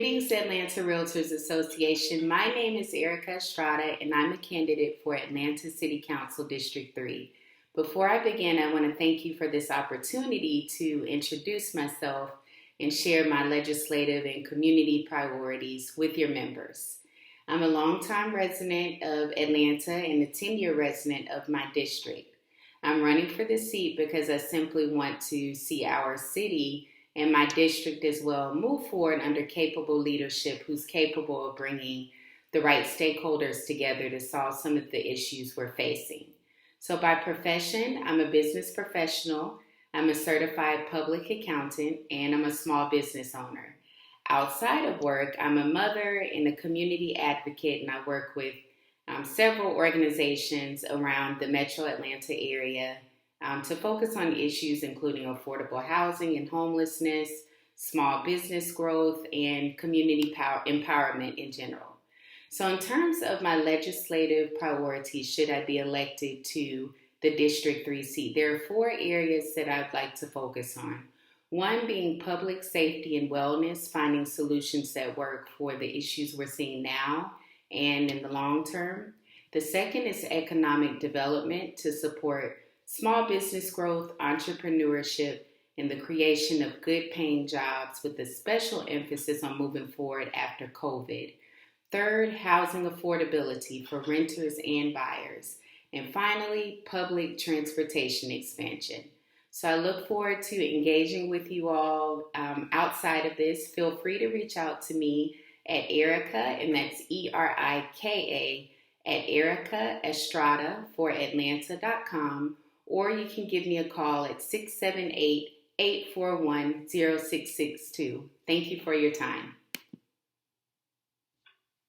Greetings, Atlanta Realtors Association. My name is Erika Estrada, and I'm a candidate for Atlanta City Council District 3. Before I begin, I want to thank you for this opportunity to introduce myself and share my legislative and community priorities with your members. I'm a longtime resident of Atlanta and a 10-year resident of my district. I'm running for this seat because I simply want to see our city and my district as well move forward under capable leadership who's capable of bringing the right stakeholders together to solve some of the issues we're facing. So by profession, I'm a business professional, I'm a certified public accountant, and I'm a small business owner. Outside of work, I'm a mother and a community advocate, and I work with several organizations around the metro Atlanta area to focus on issues including affordable housing and homelessness, small business growth, and community empowerment in general. So in terms of my legislative priorities, should I be elected to the District 3 seat, there are 4 areas that I'd like to focus on. One being public safety and wellness, finding solutions that work for the issues we're seeing now and in the long term. The second is economic development to support small business growth, entrepreneurship, and the creation of good paying jobs with a special emphasis on moving forward after COVID. Third, housing affordability for renters and buyers. And finally, public transportation expansion. So I look forward to engaging with you all outside of this. Feel free to reach out to me at Erika, and that's Erika at erikaestrada4atlanta.com, or you can give me a call at 678-841-0662. Thank you for your time.